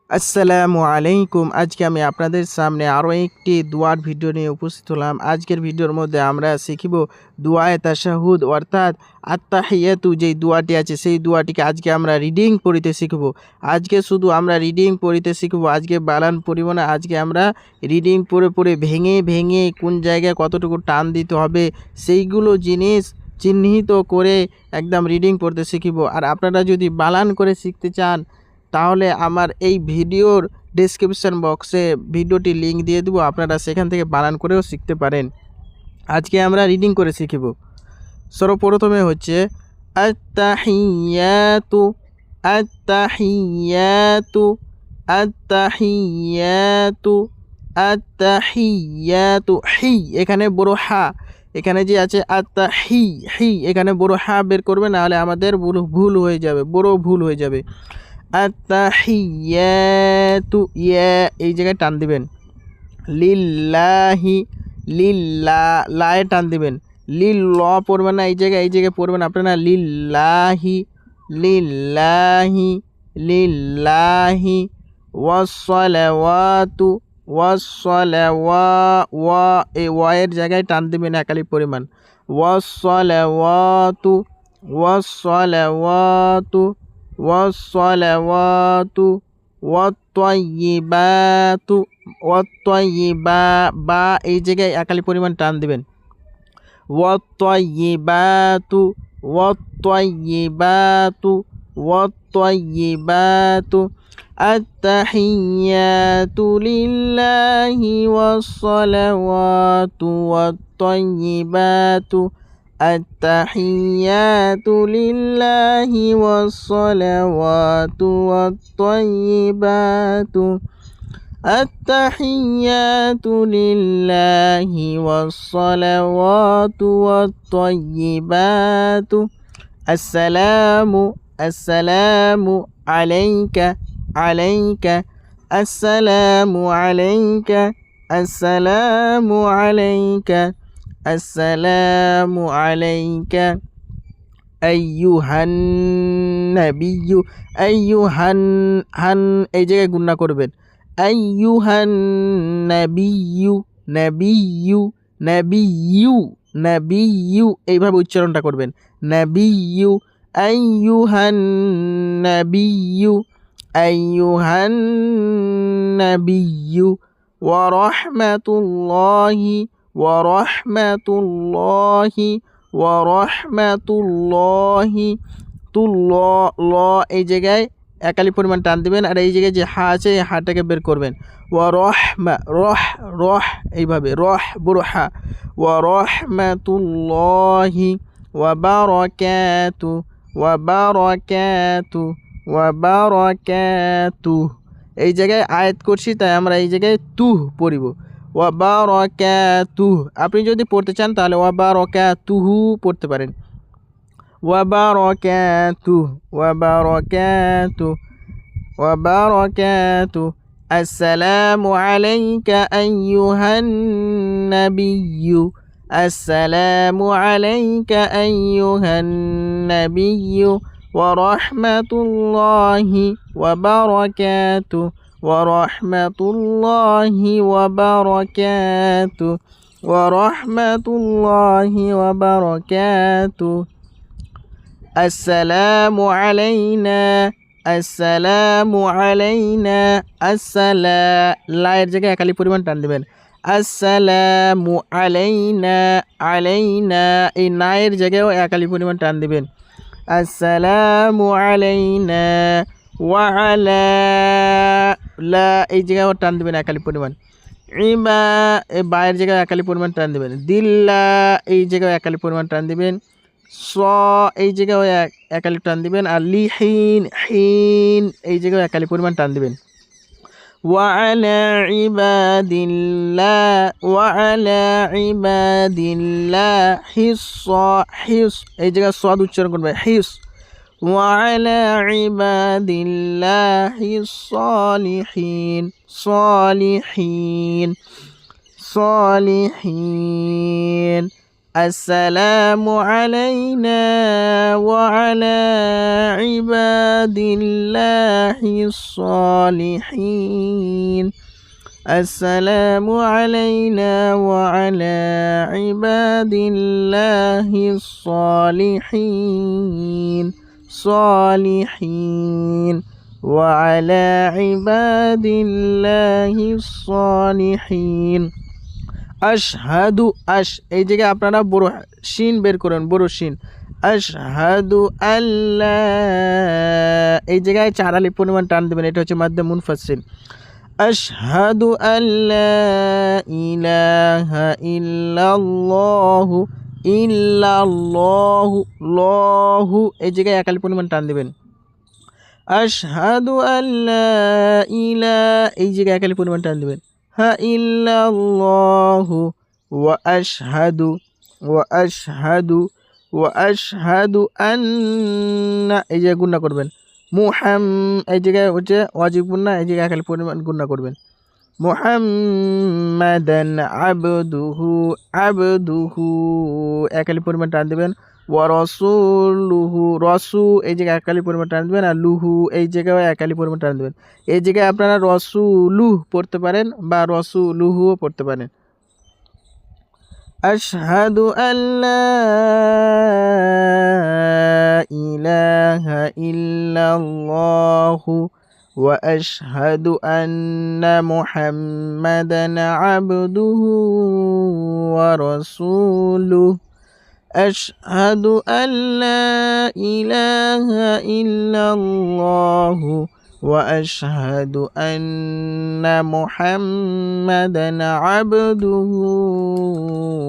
আসসালামু আলাইকুম। আজকে আমি আপনাদের সামনে আরও একটি দোয়ার ভিডিও নিয়ে উপস্থিত হলাম। আজকের ভিডিওর মধ্যে আমরা শিখিব দুআয়ে তাশাহুদ অর্থাৎ আত্তাহিয়াতু যেই দোয়াটি আছে সেই দোয়াটিকে আজকে আমরা রিডিং পড়িতে শিখব। আজকে শুধু আমরা রিডিং পড়িতে শিখব, আজকে বানান পড়িব না। আজকে আমরা রিডিং পড়ে পড়ে ভেঙে ভেঙে কোন জায়গায় কতটুকু টান দিতে হবে সেইগুলো জিনিস চিহ্নিত করে একদম রিডিং পড়তে শিখিব। আর আপনারা যদি বানান করে শিখতে চান তাহলে আমার এই ভিডিওর ডেসক্রিপশন বক্সে ভিডিওটি লিংক দিয়ে দেবো, আপনারা সেখান থেকে বানান করেও শিখতে পারেন। আজকে আমরা রিডিং করে শিখব। সর্বপ্রথমে হচ্ছে আত্তাহিয়াতু আত্তাহিয়াতু আত্তাহিয়াতু আত্তাহিয়াতু। হি এখানে বড় হা, এখানে যে আছে আত্তাহি হি এখানে বড় হা বের করবে, নাহলে আমাদের ভুল হয়ে যাবে, বড় ভুল হয়ে যাবে। আত্তাহিয়াতু ইয়া এই জায়গায় টান দিবেন। লিল্লাহি লিল্লা লায়ে টান দিবেন। লিল্ল পড়বেন না, এই জায়গায় পড়বেন আপনারা লিল্লাহি লিল্লাহি লিল্লাহি ওয়াসসালাওয়াতু ওয়াসসালাওয়া ওয়া এই ওয়ায়ের জায়গায় টান দিবেন একালি পরিমাণ। ওয়াসসালাওয়াতু ওয়াসসালাওয়াতু ওয়াসসালাওয়াতু ওয়াত্তাইয়িবাতু ওয়াত্তাইয়িবা বা এই জায়গায় একালি পরিমাণ টান দিবেন। ওয়াত্তাইয়িবাতু ওয়াত্তাইয়িবাতু ওয়াত্তাইয়িবাতু আত্তাহিয়াতু লিল্লাহি ওয়াসসালাওয়াতু ওয়াত্তাইয়িবাতু التحيات لله والصلوات والطيبات التحيات لله والصلوات والطيبات السلام السلام عليك عليك السلام عليك السلام عليك আসসালামু আলাইকা আইয়ুহান নাবিয়্যু। আইয়ুহান হান এই জায়গায় গুণনা করবেন। আইয়ুহান নাবিয়্যু নাবিয়্যু নাবিয়্যু নাবিয়্যু এইভাবে উচ্চারণটা করবেন। নাবিয়্যু আইয়ুহান নাবিয়্যু আইয়ুহান নাবিয়্যু ওয়া রাহমাতুল্লাহি ওয়ারহমাতুল্লাহি ওয়ারহমাতুল্লাহি তুল্ল ল এই জায়গায় একালি পরিমাণ টান দিবেন, আর এই জায়গায় যে হা আছে এই হাটাকে বের করবেন। ওয়ারহমা রহ রহ এইভাবে রহ বড় হা। ওয়ারহমাতুল্লাহি ওয়াবারাকাতু ওয়াবারাকাতু ওয়াবারাকাতু এই জায়গায় আয়াত করছি, তাই আমরা এই জায়গায় তুহ পড়িব। ওয়াবারাকাতুহ আপনি যদি পড়তে চান তাহলে ওয়াবারাকাতুহু পড়তে পারেন। ওয়াবারাকাতুহ ওয়াবারাকাতুহ ওয়াবারাকাতুহ আসসালামু আলাইকা আইয়ুহান নাবিয়্যু আসসালামু আলাইকা আইয়ুহান নাবিয়্যু ওয়া রাহমাতুল্লাহি ওয়া বারাকাতুহু ورحمة الله وبركاته ورحمة الله وبركاته السلام علينا السلام علينا লায়ের জায়গায় একালি পরিমাণ টান দিবেন। আসসালামু আলাইনা আলাইনা এই নায়ের জায়গায়ও একালি পরিমাণ টান দিবেন। আসসালামু আলাইনা ওয়ালা লা এই জায়গায় টান দেবেন একালি পরিমাণ। ইমা এই বায়ের জায়গায় একালি পরিমাণ টান দেবেন। দিল্লা এই জায়গায় একালি পরিমাণ টান দিবেন। স এই জায়গায় একালি টান দিবেন। আর লিহিন হিন এই জায়গায় একালি পরিমাণ টান দিবেন। وعلى عباد الله وعلى عباد الله حص حص এই জায়গায় সদ উচ্চারণ করবে হিস। وعلى عباد الله الصالحين صالحين صالحين السلام علينا وعلى عباد الله الصالحين السلام علينا وعلى عباد الله الصالحين صالحين وعلى عباد الله الصالحين আশহাদু এই জায়গায় আপনারা বড় শিন বের করেন, বড় শিন। আশহাদু আল্লাহ, এই জায়গায় 4 আলিফ পরিমাণ টান দেবেন, এটা হচ্ছে মাদ্দে মুনফাসিল। আশহাদু আল্লা ইলাহা ইল্লাল্লাহু ইল্লাল্লাহু লাহু, এই জায়গায় 1 আলিফ পরিমাণ টান দেবেন। আশহাদু আল্লা এই জায়গায় 1 আলিফ পরিমাণ টান দেবেন। হা ইল্লাল্লাহু ওয়া আশহাদু আন্না, এই জায়গায় গুণনা করবেন। এই জায়গায় হচ্ছে ওয়াজিব গুণনা, এই জায়গায় 1 আলিফ পরিমাণ গুণনা করবেন। মুহাম্মাদান আবদুহু 1 আলিফ পরিমাণ টান দেবেন। ওয়া রাসূলুহু এই জায়গায় 1 আলিফ পরিমাণ টান দেবেন। আর লুহু এই জায়গায় 1 আলিফ পরিমাণ টান দেবেন। এই জায়গায় আপনারা রাসূলুহ পড়তে পারেন বা রাসূলুহুও পড়তে পারেন। আশহাদু আল্লা ইলাহা ইল্লাল্লাহু ওয়া আশহাদু আন্না মুহাম্মাদান আবদুহু ওয়া রাসূলুহু আশহাদু আল্লা ইলাহা ইল্লাল্লাহু ওয়া আশহাদু আন্না মুহাম্মাদান আবদুহু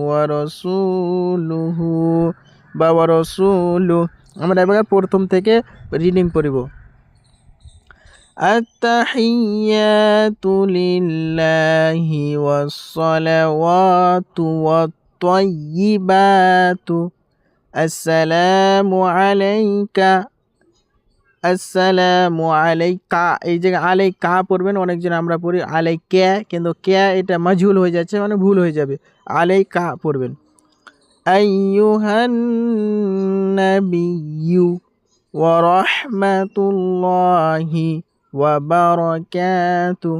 ওয়া রাসূলুহু বা ওয়া রাসূলুহু। আমরা এবার প্রথম থেকে রিডিং পড়ব। আত-তাহিয়াতু লিল্লাহি ওয়াস-সালাওয়াতু ওয়াত-তাইয়্যিবাতু আসসালামু আলাইকা এই জায়গায় আলাইকা পড়বেন। অনেকজন আমরা পড়ি আলাইকা, কিন্তু কে এটা মাজহুল হয়ে যাচ্ছে, মানে ভুল হয়ে যাবে। আলাইকা পড়বেন। আইয়ুহান নাবিয়্যু ওয়া রাহমাতুল্লাহি ওয়া বারাকাতু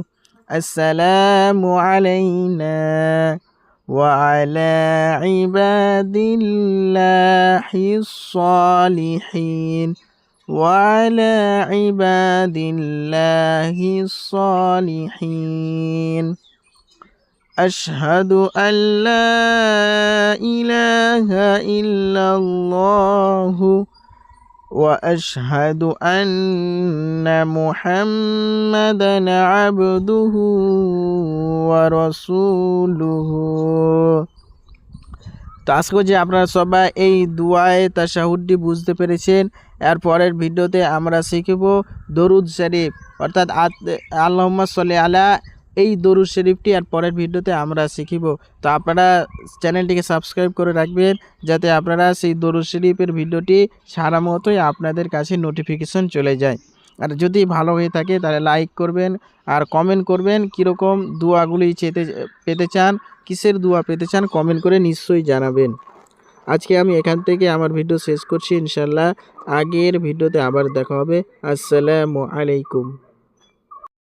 আসসালামু আলাইনা ওয়া আলা ইবাদিল্লাহিস সালিহিন وعلى عباد الله الصالحين أشهد أن لا إله إلا الله وأشهد أن محمدا عبده ورسوله। তো আজকে যে আপনারা সবাই এই দুআয়ে তাশাহুদটি বুঝতে পেরেছেন। এর পরের ভিডিওতে আমরা শিখব দরুদ শরীফ, অর্থাৎ আল্লাহুম্মা সাল্লি আলা, এই দরুদ শরীফটি আর পরের ভিডিওতে আমরা শিখিব। তো আপনারা চ্যানেলটিকে সাবস্ক্রাইব করে রাখবেন, যাতে আপনারা সেই দরুদ শরীফের ভিডিওটি সারা মতোই আপনাদের কাছে নোটিফিকেশন চলে যায়। আর যদি ভালো হয়ে থাকে তাহলে লাইক করবেন আর কমেন্ট করবেন, কীরকম দোয়াগুলি পেতে চান, কিসের দোয়া পেতে চান, কমেন্ট করে নিশ্চয়ই জানাবেন। আজকে আমি এখান থেকে আমার ভিডিও শেষ করছি। ইনশাল্লাহ আগের ভিডিওতে আবার দেখা হবে। আসসালামু আলাইকুম।